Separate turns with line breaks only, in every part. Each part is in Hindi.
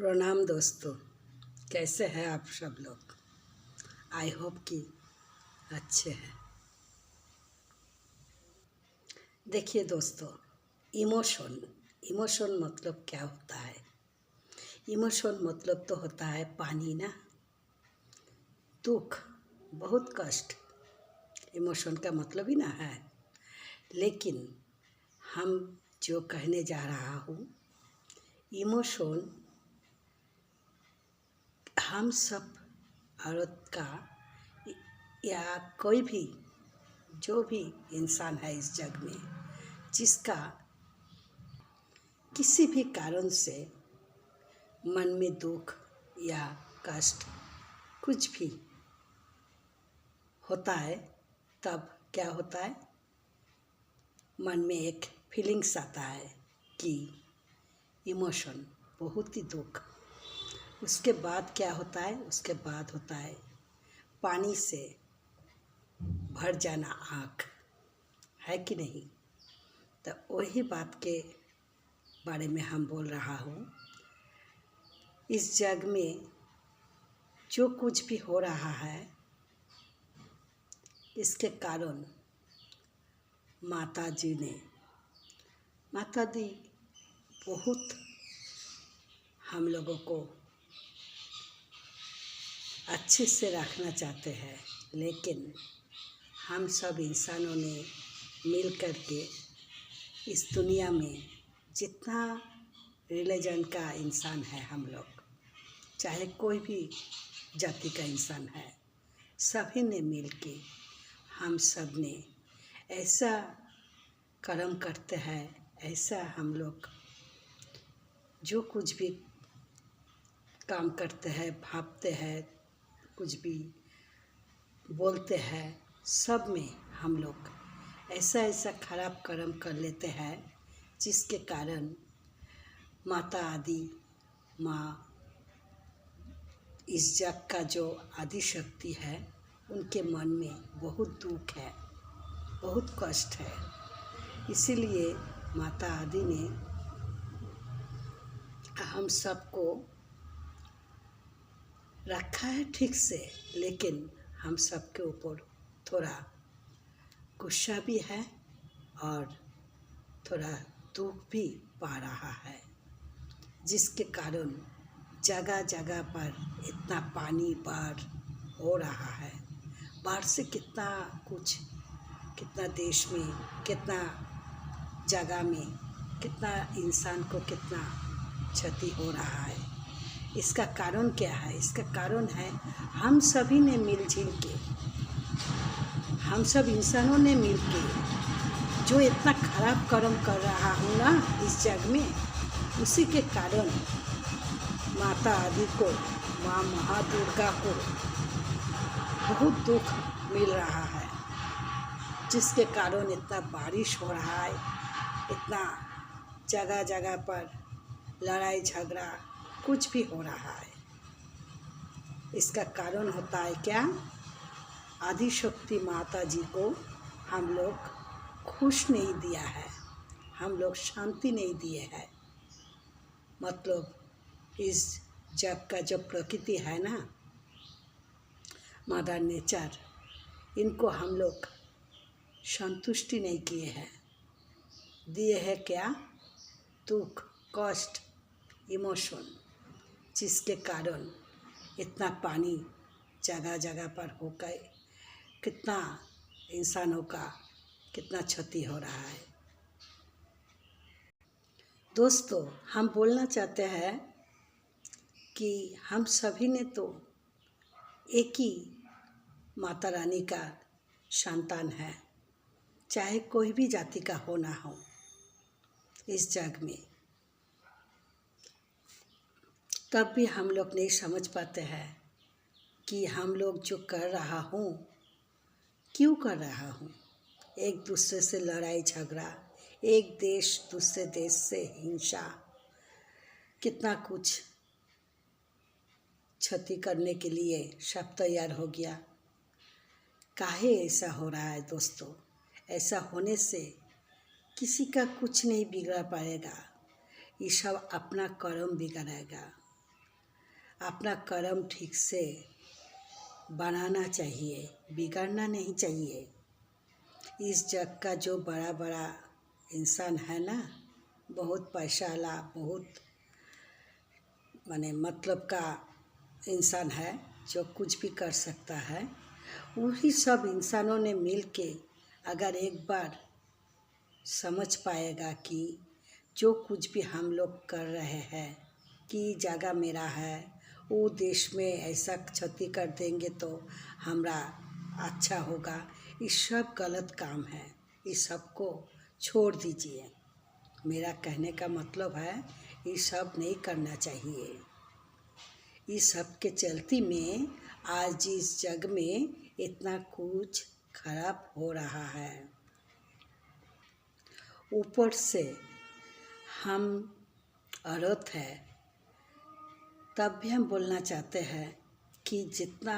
प्रणाम दोस्तों, कैसे हैं आप सब लोग। आई होप कि अच्छे हैं। देखिए दोस्तों, इमोशन मतलब क्या होता है। इमोशन मतलब तो होता है पानी ना, दुख, बहुत कष्ट। इमोशन का मतलब ही ना है। लेकिन हम जो कहने जा रहा हूँ, इमोशन हम सब औरत का या कोई भी जो भी इंसान है इस जग में, जिसका किसी भी कारण से मन में दुख या कष्ट कुछ भी होता है, तब क्या होता है, मन में एक फीलिंग्स आता है कि इमोशन, बहुत ही दुख। उसके बाद क्या होता है, उसके बाद होता है पानी से भर जाना आँख, है कि नहीं। तो वही बात के बारे में हम बोल रहा हूँ। इस जग में जो कुछ भी हो रहा है, इसके कारण माता दी बहुत हम लोगों को अच्छे से रखना चाहते हैं, लेकिन हम सब इंसानों ने मिल कर के इस दुनिया में जितना रिलीजन का इंसान है, हम लोग चाहे कोई भी जाति का इंसान है, सभी ने मिल के हम सब ने ऐसा कर्म करते हैं, ऐसा हम लोग जो कुछ भी काम करते हैं, भावते हैं, कुछ भी बोलते हैं, सब में हम लोग ऐसा ऐसा खराब कर्म कर लेते हैं, जिसके कारण माता आदि माँ, इस जग का जो आदि शक्ति है, उनके मन में बहुत दुख है, बहुत कष्ट है। इसीलिए माता आदि ने हम सबको रखा है ठीक से, लेकिन हम सबके ऊपर थोड़ा गुस्सा भी है और थोड़ा दुख भी पा रहा है, जिसके कारण जगह जगह पर इतना पानी बाढ़ हो रहा है। बाढ़ से कितना देश में, कितना जगह में, कितना इंसान को कितना क्षति हो रहा है। इसका कारण क्या है? इसका कारण है हम सभी ने मिलजुल के, हम सब इंसानों ने मिल के जो इतना खराब कर्म कर रहा हूँ ना इस जग में, उसी के कारण माता आदि को, माँ महादुर्गा को बहुत दुख मिल रहा है, जिसके कारण इतना बारिश हो रहा है, इतना जगह जगह पर लड़ाई झगड़ा कुछ भी हो रहा है। इसका कारण होता है क्या? आदि शक्ति माता जी को हम लोग खुश नहीं दिया है, हम लोग शांति नहीं दिए हैं। मतलब इस जग का जो प्रकृति है ना, मदर नेचर, इनको हम लोग संतुष्टि नहीं किए हैं, दिए हैं क्या? दुख, कष्ट, इमोशन, जिसके कारण इतना पानी जगह जगह पर होकर कितना इंसानों का कितना क्षति हो रहा है। दोस्तों, हम बोलना चाहते हैं कि हम सभी ने तो एक ही माता रानी का संतान है, चाहे कोई भी जाति का हो ना हो इस जग में। तब भी हम लोग नहीं समझ पाते हैं कि हम लोग जो कर रहा हूँ, क्यों कर रहा हूँ। एक दूसरे से लड़ाई झगड़ा, एक देश दूसरे देश से हिंसा, कितना कुछ क्षति करने के लिए सब तैयार हो गया। काहे ऐसा हो रहा है दोस्तों? ऐसा होने से किसी का कुछ नहीं बिगड़ पाएगा, ये सब अपना कर्म बिगड़ेगा। अपना कर्म ठीक से बनाना चाहिए, बिगड़ना नहीं चाहिए। इस जग का जो बड़ा बड़ा इंसान है ना, बहुत पैसा वाला, बहुत माने मतलब का इंसान है, जो कुछ भी कर सकता है। वही सब इंसानों ने मिल के अगर एक बार समझ पाएगा कि जो कुछ भी हम लोग कर रहे हैं कि जगह मेरा है, वो देश में ऐसा क्षति कर देंगे तो हमारा अच्छा होगा, ये सब गलत काम है। इस सब को छोड़ दीजिए। मेरा कहने का मतलब है ये सब नहीं करना चाहिए। इस सब के चलती में आज इस जग में इतना कुछ खराब हो रहा है। ऊपर से हम औरत है, तब भी हम बोलना चाहते हैं कि जितना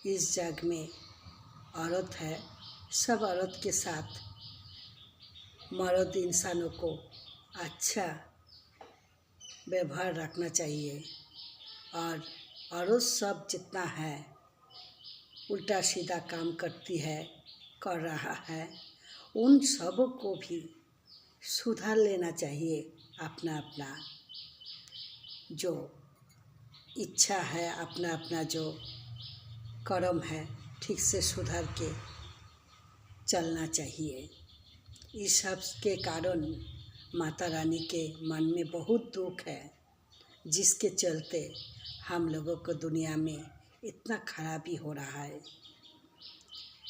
इस जग में औरत है, सब औरत के साथ मर्द इंसानों को अच्छा व्यवहार रखना चाहिए। और औरत सब जितना है उल्टा सीधा काम करती है, कर रहा है, उन सब को भी सुधार लेना चाहिए। अपना अपना जो इच्छा है, अपना अपना जो कर्म है, ठीक से सुधार के चलना चाहिए। इस सब के कारण माता रानी के मन में बहुत दुख है, जिसके चलते हम लोगों को दुनिया में इतना खराबी हो रहा है।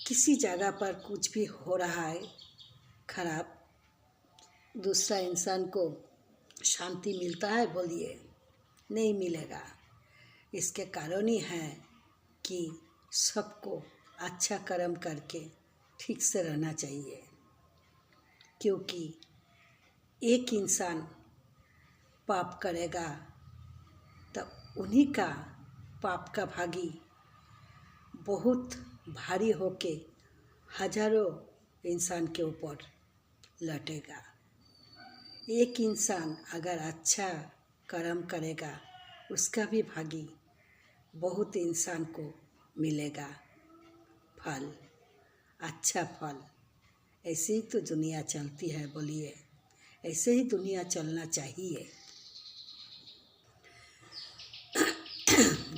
किसी जगह पर कुछ भी हो रहा है खराब, दूसरा इंसान को शांति मिलता है? बोलिए, नहीं मिलेगा। इसके कारण ही है कि सबको अच्छा कर्म करके ठीक से रहना चाहिए। क्योंकि एक इंसान पाप करेगा तो उन्हीं का पाप का भागी बहुत भारी होके हजारों इंसान के ऊपर लौटेगा। एक इंसान अगर अच्छा कर्म करेगा, उसका भी भागी बहुत इंसान को मिलेगा फल, अच्छा फल। ऐसे ही तो दुनिया चलती है। बोलिए, ऐसे ही दुनिया चलना चाहिए।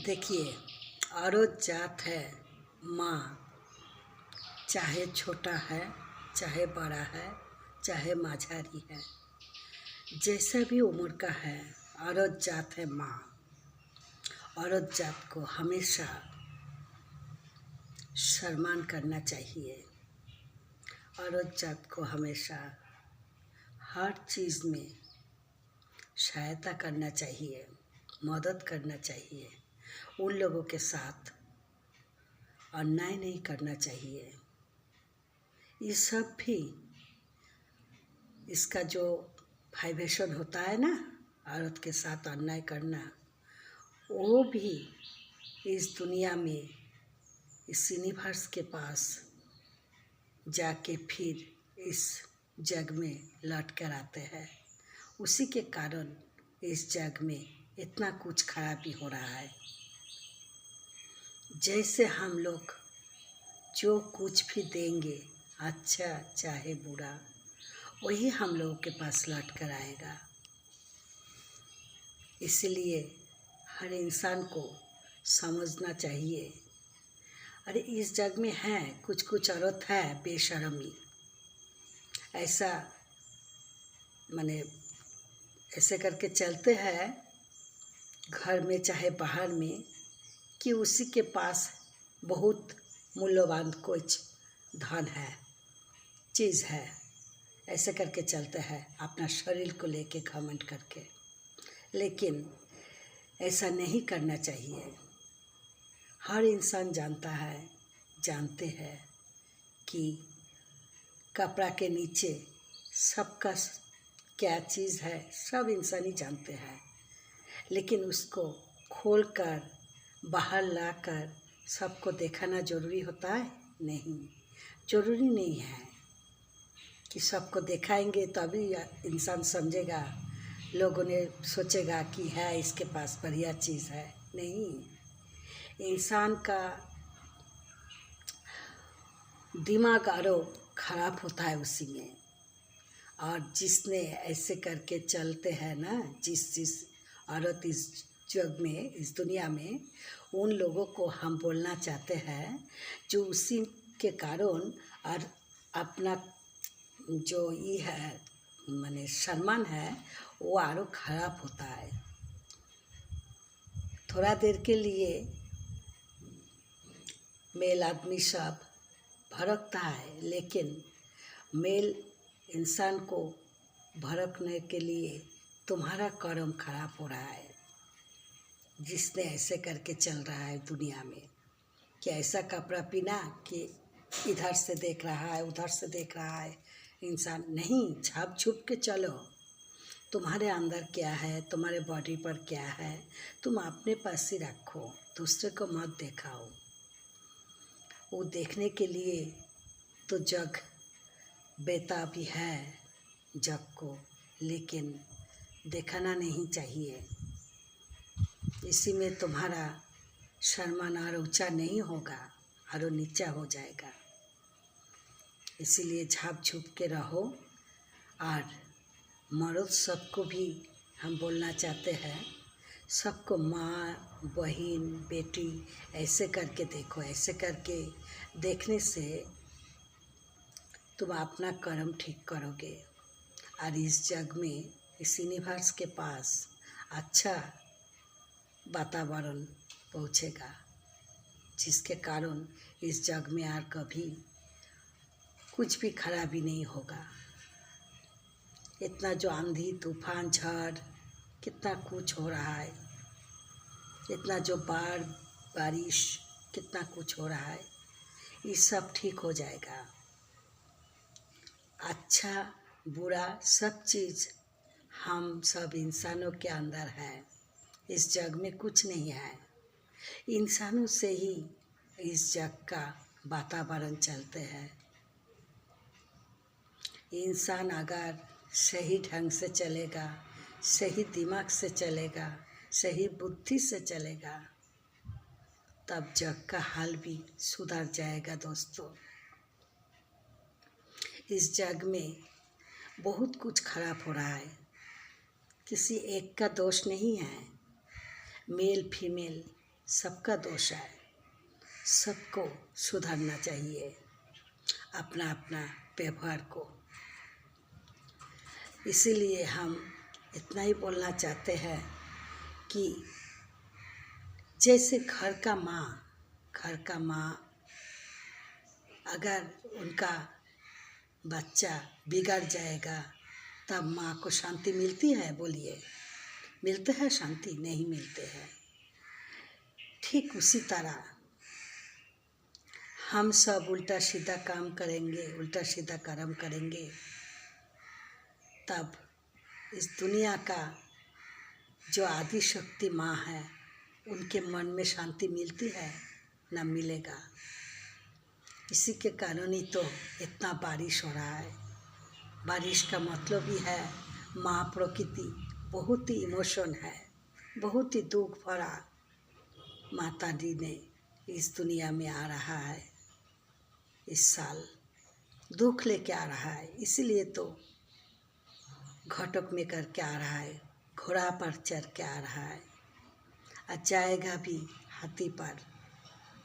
देखिए, औरत जात है माँ, चाहे छोटा है, चाहे बड़ा है, चाहे माझारी है, जैसा भी उम्र का है, औरत जात है माँ। औरत जात को हमेशा सम्मान करना चाहिए। औरत जात को हमेशा हर चीज़ में सहायता करना चाहिए, मदद करना चाहिए। उन लोगों के साथ अन्याय नहीं करना चाहिए। ये सब भी इसका जो वाइब्रेशन होता है ना, औरत के साथ अन्याय करना, वो भी इस दुनिया में, इस यूनिवर्स के पास जाके फिर इस जग में लौट कर आते हैं। उसी के कारण इस जग में इतना कुछ खराबी हो रहा है। जैसे हम लोग जो कुछ भी देंगे, अच्छा चाहे बुरा, वही हम लोगों के पास लौट कर आएगा। इसलिए हर इंसान को समझना चाहिए। अरे इस जग में है कुछ औरत है बेशर्मी, ऐसा माने ऐसे करके चलते हैं घर में चाहे बाहर में, कि उसी के पास बहुत मूल्यवान कुछ धन है, चीज़ है, ऐसे करके चलते हैं अपना शरीर को लेके घमंड करके। लेकिन ऐसा नहीं करना चाहिए। हर इंसान जानते हैं कि कपड़ा के नीचे सबका क्या चीज़ है, सब इंसान ही जानते हैं। लेकिन उसको खोलकर बाहर लाकर सबको दिखाना ज़रूरी होता है? नहीं, ज़रूरी नहीं है कि सबको दिखाएंगे तभी इंसान समझेगा। लोगों ने सोचेगा कि है इसके पास बढ़िया चीज़ है। नहीं, इंसान का दिमाग आरो खराब होता है उसी में। और जिसने ऐसे करके चलते हैं ना, जिस औरत इस जग में, इस दुनिया में, उन लोगों को हम बोलना चाहते हैं जो उसी के कारण और अपना जो ये है माने सम्मान है वो आरो खराब होता है। थोड़ा देर के लिए मेल आदमी सब भड़कता है, लेकिन मेल इंसान को भड़कने के लिए तुम्हारा कर्म खराब हो रहा है, जिसने ऐसे करके चल रहा है दुनिया में कि ऐसा कपड़ा पहना कि इधर से देख रहा है उधर से देख रहा है इंसान। नहीं, छाप छुप के चलो। तुम्हारे अंदर क्या है, तुम्हारे बॉडी पर क्या है, तुम अपने पास ही रखो, दूसरे को मत दिखाओ। वो देखने के लिए तो जग बेताबी है जग को, लेकिन दिखाना नहीं चाहिए। इसी में तुम्हारा सम्मान और ऊंचा नहीं होगा और नीचा हो जाएगा। इसीलिए झाप झूप के रहो। और मर्द सबको भी हम बोलना चाहते हैं, सबको माँ, बहन, बेटी ऐसे करके देखो। ऐसे करके देखने से तुम अपना कर्म ठीक करोगे और इस जग में, इस यूनिवर्स के पास अच्छा वातावरण पहुँचेगा, जिसके कारण इस जग में और कभी कुछ भी खराबी नहीं होगा। इतना जो आंधी तूफान झड़ कितना कुछ हो रहा है, इतना जो बाढ़ बारिश कितना कुछ हो रहा है, ये सब ठीक हो जाएगा। अच्छा बुरा सब चीज़ हम सब इंसानों के अंदर है। इस जग में कुछ नहीं है, इंसानों से ही इस जग का वातावरण चलते हैं। इंसान अगर सही ढंग से चलेगा, सही दिमाग से चलेगा, सही बुद्धि से चलेगा, तब जग का हाल भी सुधर जाएगा। दोस्तों, इस जग में बहुत कुछ खराब हो रहा है, किसी एक का दोष नहीं है, मेल फीमेल सबका दोष है। सबको सुधरना चाहिए अपना अपना व्यवहार को। इसीलिए हम इतना ही बोलना चाहते हैं कि जैसे घर का माँ अगर उनका बच्चा बिगड़ जाएगा तब माँ को शांति मिलती है? बोलिए, मिलते हैं शांति? नहीं मिलते हैं। ठीक उसी तरह हम सब उल्टा सीधा काम करेंगे, उल्टा सीधा कर्म करेंगे, तब इस दुनिया का जो आदि शक्ति माँ है उनके मन में शांति मिलती है? ना मिलेगा। इसी के कारण ही तो इतना बारिश हो रहा है। बारिश का मतलब ही है माँ प्रकृति बहुत ही इमोशन है, बहुत ही दुख भरा माता जी ने इस दुनिया में आ रहा है। इस साल दुख लेके आ रहा है, इसीलिए तो घटक में करके आ रहा है, घोड़ा पर चढ़ के आ रहा है और जाएगा भी हाथी पर।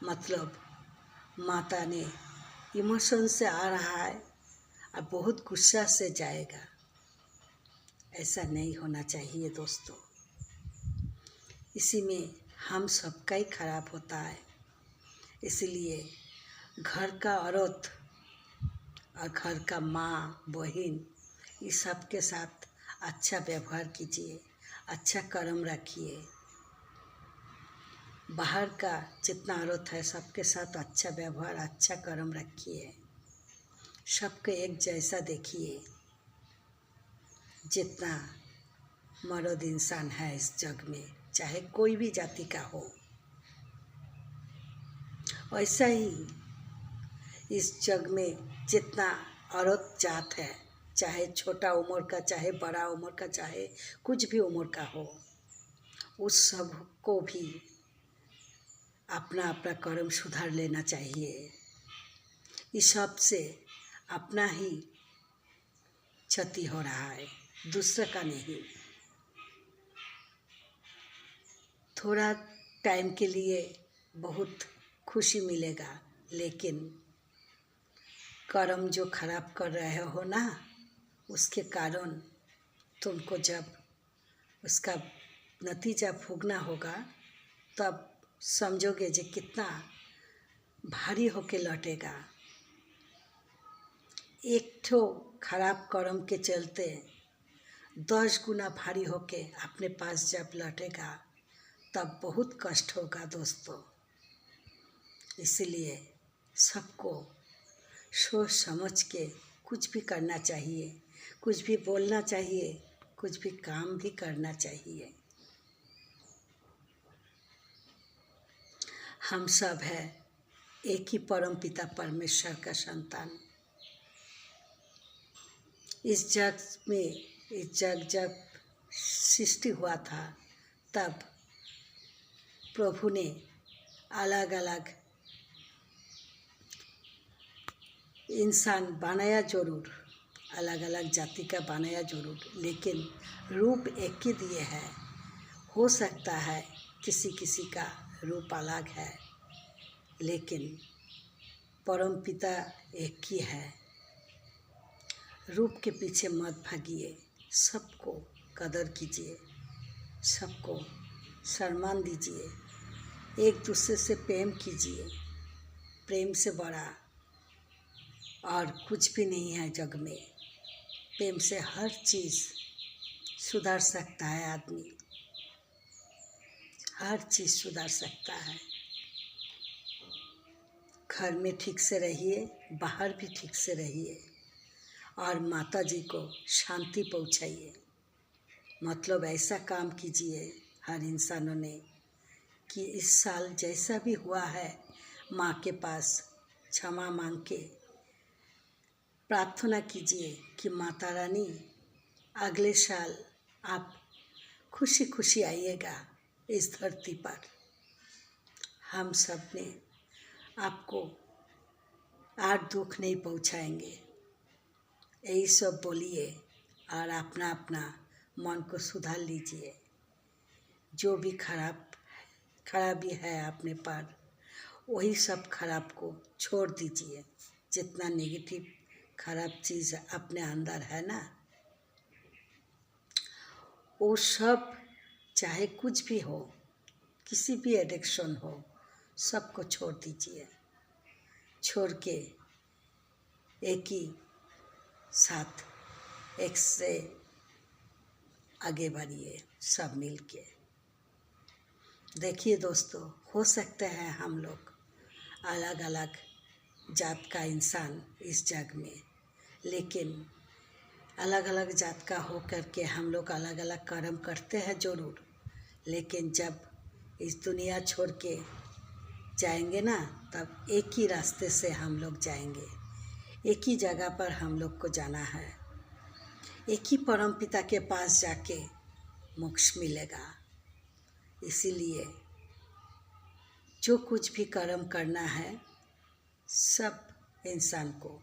मतलब माता ने इमोशन से आ रहा है और बहुत गुस्सा से जाएगा। ऐसा नहीं होना चाहिए दोस्तों। इसी में हम सबका ही खराब होता है। इसलिए घर का औरत और घर का माँ, बहन, इस सब के साथ अच्छा व्यवहार कीजिए, अच्छा कर्म रखिए। बाहर का जितना औरत है सबके साथ अच्छा व्यवहार, अच्छा कर्म रखिए। सबके एक जैसा देखिए। जितना मर्द इंसान है इस जग में, चाहे कोई भी जाति का हो, वैसा ही इस जग में जितना औरत जात है, चाहे छोटा उम्र का, चाहे बड़ा उम्र का, चाहे कुछ भी उम्र का हो, उस सब को भी अपना अपना कर्म सुधार लेना चाहिए। इस सब से अपना ही क्षति हो रहा है, दूसरे का नहीं। थोड़ा टाइम के लिए बहुत खुशी मिलेगा, लेकिन कर्म जो खराब कर रहे हो ना, उसके कारण तुमको जब उसका नतीजा भोगना होगा, तब समझोगे जे कितना भारी होके लौटेगा। एक ठो खराब कर्म के चलते 10 गुना भारी होके अपने पास जब लौटेगा, तब बहुत कष्ट होगा दोस्तों। इसलिए सबको सोच समझ के कुछ भी करना चाहिए, कुछ भी बोलना चाहिए, कुछ भी काम भी करना चाहिए। हम सब है एक ही परम पिता परमेश्वर का संतान। इस जग जब सृष्टि हुआ था, तब प्रभु ने अलग अलग इंसान बनाया जरूर, अलग अलग जाति का बनाया जरूर, लेकिन रूप एक ही दिए है। हो सकता है किसी किसी का रूप अलग है, लेकिन परम पिता एक ही है। रूप के पीछे मत भागिए, सबको कदर कीजिए, सबको सम्मान दीजिए, एक दूसरे से प्रेम कीजिए। प्रेम से बड़ा और कुछ भी नहीं है जग में। प्रेम से हर चीज़ सुधर सकता है आदमी, हर चीज़ सुधर सकता है। घर में ठीक से रहिए, बाहर भी ठीक से रहिए, और माता जी को शांति पहुँचाइए। मतलब ऐसा काम कीजिए हर इंसानों ने कि इस साल जैसा भी हुआ है, माँ के पास क्षमा मांग के प्रार्थना कीजिए कि माता रानी अगले साल आप खुशी खुशी आइएगा इस धरती पर। हम सब ने आपको और दुख नहीं पहुँचाएंगे। यही सब बोलिए और अपना अपना मन को सुधार लीजिए। जो भी खराबी है अपने पर, वही सब खराब को छोड़ दीजिए। जितना नेगेटिव खराब चीज़ अपने अंदर है ना, वो सब चाहे कुछ भी हो, किसी भी एडिक्शन हो, सबको छोड़ दीजिए। छोड़ के एक ही साथ एक से आगे बढ़िए, सब मिल के। देखिए दोस्तों, हो सकते हैं हम लोग अलग अलग जात का इंसान इस जग में, लेकिन अलग अलग जात का हो करके हम लोग अलग अलग कर्म करते हैं जरूर, लेकिन जब इस दुनिया छोड़ के जाएंगे ना, तब एक ही रास्ते से हम लोग जाएंगे। एक ही जगह पर हम लोग को जाना है। एक ही परम पिता के पास जाके मोक्ष मिलेगा। इसीलिए जो कुछ भी कर्म करना है, सब इंसान को,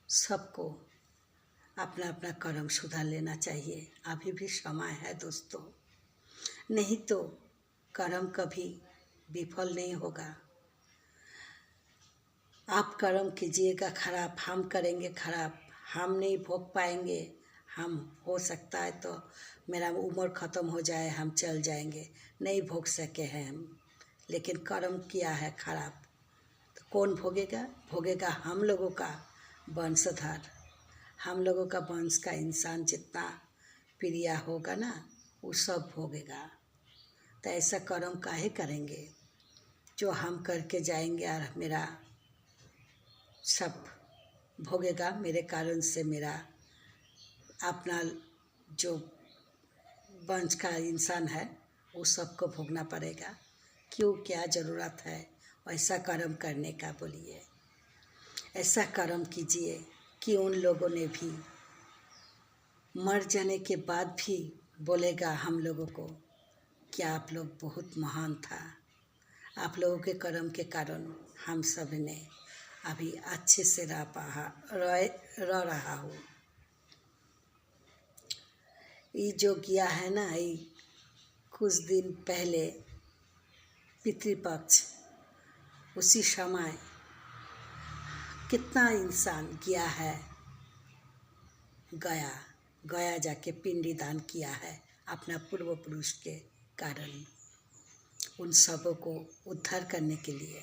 सबको अपना अपना कर्म सुधार लेना चाहिए। अभी भी समय है दोस्तों, नहीं तो कर्म कभी विफल नहीं होगा। आप कर्म कीजिएगा खराब, हम करेंगे खराब, हम नहीं भोग पाएंगे, हम हो सकता है तो मेरा उम्र ख़त्म हो जाए, हम चल जाएंगे, नहीं भोग सके हैं हम, लेकिन कर्म किया है खराब, तो कौन भोगेगा? भोगेगा हम लोगों का वंशधर, हम लोगों का वंश का इंसान जितना प्रिय होगा ना, वो सब भोगेगा। तो ऐसा कर्म काहे करेंगे जो हम करके जाएंगे और मेरा सब भोगेगा। मेरे कारण से मेरा अपना जो वंश का इंसान है वो सबको भोगना पड़ेगा। क्यों, क्या ज़रूरत है ऐसा कर्म करने का? बोलिए, ऐसा कर्म कीजिए कि उन लोगों ने भी मर जाने के बाद भी बोलेगा हम लोगों को कि आप लोग बहुत महान था, आप लोगों के कर्म के कारण हम सब ने अभी अच्छे से रह रहा हूँ। ये जो गया है ना, ये कुछ दिन पहले पितृपक्ष, उसी समय कितना इंसान गया है, गया जाके पिंडी दान किया है अपना पूर्व पुरुष के कारण, उन सबों को उद्धार करने के लिए।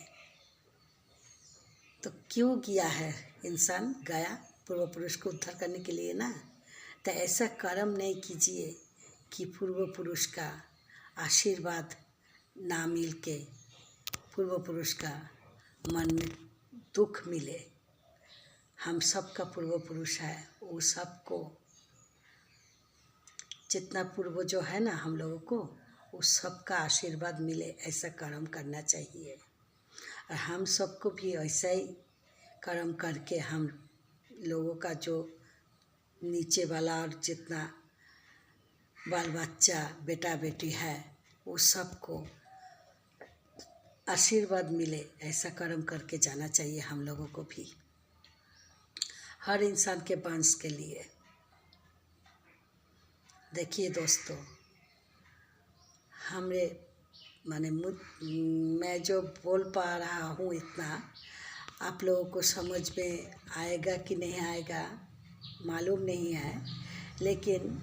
तो क्यों गया है इंसान, गया पूर्व पुरुष को उद्धार करने के लिए ना। तो ऐसा कर्म नहीं कीजिए कि पूर्व पुरुष का आशीर्वाद ना मिल के पूर्व पुरुष का मन में दुख मिले। हम सब का पूर्व पुरुष है, वो सबको जितना पूर्वजों है ना हम लोगों को, उस सब का आशीर्वाद मिले, ऐसा कर्म करना चाहिए। और हम सबको भी ऐसा ही कर्म करके हम लोगों का जो नीचे वाला और जितना बाल बच्चा बेटा बेटी है, वो सबको आशीर्वाद मिले, ऐसा कर्म करके जाना चाहिए हम लोगों को भी, हर इंसान के वंश के लिए। देखिए दोस्तों, मैं जो बोल पा रहा हूँ इतना, आप लोगों को समझ में आएगा कि नहीं आएगा मालूम नहीं है, लेकिन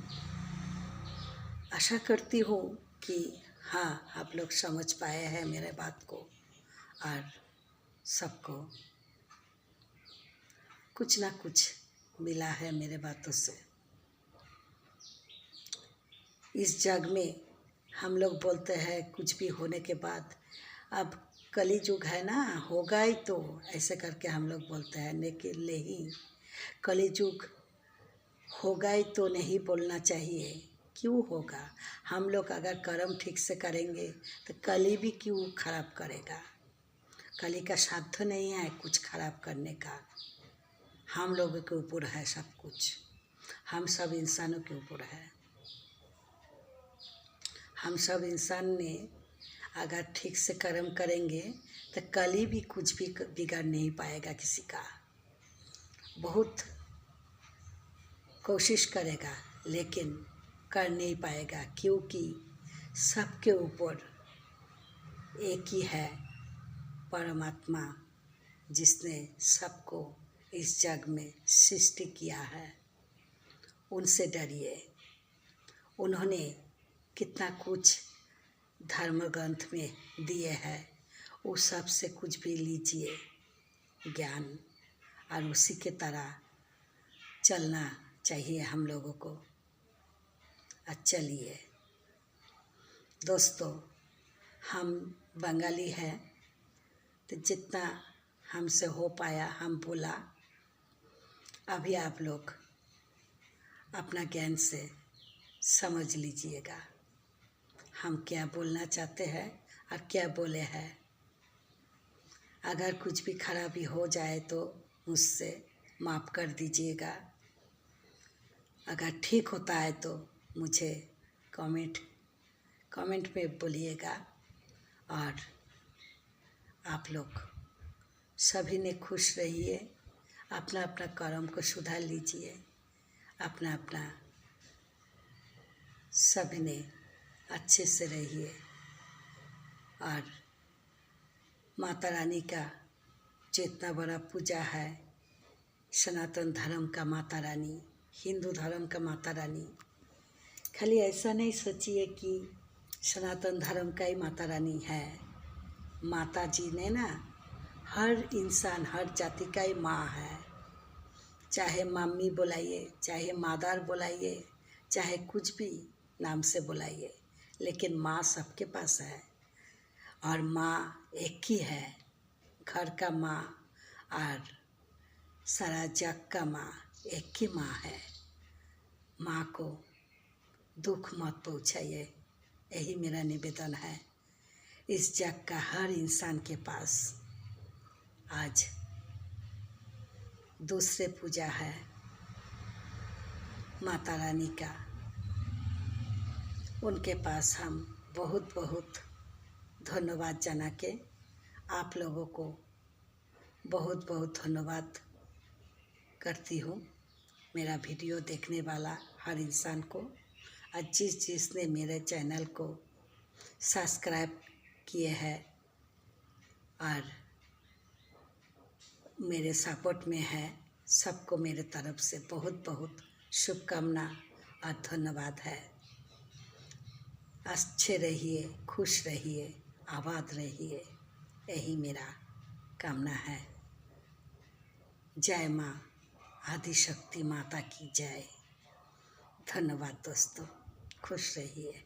आशा करती हूँ कि हाँ, आप लोग समझ पाए हैं मेरे बात को, और सबको कुछ ना कुछ मिला है मेरे बातों से। इस जग में हम लोग बोलते हैं कुछ भी होने के बाद, अब कली युग है ना, होगा ही तो, ऐसे करके हम लोग बोलते हैं, लेकिन नहीं, कली युग होगा ही तो नहीं बोलना चाहिए। क्यों होगा? हम लोग अगर कर्म ठीक से करेंगे तो कली भी क्यों खराब करेगा? कली का साध्य नहीं है कुछ खराब करने का। हम लोगों के ऊपर है सब कुछ, हम सब इंसानों के ऊपर है। हम सब इंसान ने अगर ठीक से कर्म करेंगे तो कली भी कुछ भी बिगाड़ नहीं पाएगा किसी का। बहुत कोशिश करेगा लेकिन कर नहीं पाएगा, क्योंकि सबके ऊपर एक ही है, परमात्मा, जिसने सबको इस जग में सृष्टि किया है। उनसे डरिए। उन्होंने कितना कुछ धर्म ग्रंथ में दिए हैं, उस सब से कुछ भी लीजिए ज्ञान, और उसी के तरह चलना चाहिए हम लोगों को। चलिए दोस्तों, हम बंगाली हैं तो जितना हमसे हो पाया हम बोला। अभी आप लोग अपना ज्ञान से समझ लीजिएगा हम क्या बोलना चाहते हैं और क्या बोले हैं। अगर कुछ भी खराबी हो जाए तो मुझसे माफ़ कर दीजिएगा। अगर ठीक होता है तो मुझे कमेंट में बोलिएगा। और आप लोग सभी ने खुश रहिए, अपना अपना कर्म को सुधार लीजिए, अपना अपना सभी ने अच्छे से रहिए। और माता रानी का जितना बड़ा पूजा है, सनातन धर्म का माता रानी, हिंदू धर्म का माता रानी, खाली ऐसा नहीं सोचिए कि सनातन धर्म का ही माता रानी है। माता जी ने ना हर इंसान, हर जाति का ही माँ है। चाहे मम्मी बुलाइए, चाहे मादार बुलाइए, चाहे कुछ भी नाम से बुलाइए, लेकिन माँ सबके पास है। और माँ एक ही है, घर का माँ और सारा जग का माँ एक ही माँ है। माँ को दुख मत पहुँचाइए, यही मेरा निवेदन है। इस जग का हर इंसान के पास आज दूसरे पूजा है माता रानी का। उनके पास हम बहुत बहुत धन्यवाद जना के आप लोगों को बहुत बहुत धन्यवाद करती हूँ। मेरा वीडियो देखने वाला हर इंसान को, और जिसने मेरे चैनल को सब्सक्राइब किए हैं और मेरे सपोर्ट में है, सबको मेरे तरफ से बहुत बहुत शुभकामना और धन्यवाद है। अच्छे रहिए, खुश रहिए, आबाद रहिए, यही मेरा कामना है। जय माँ आदिशक्ति माता की जय। धन्यवाद दोस्तों, खुश रहिए।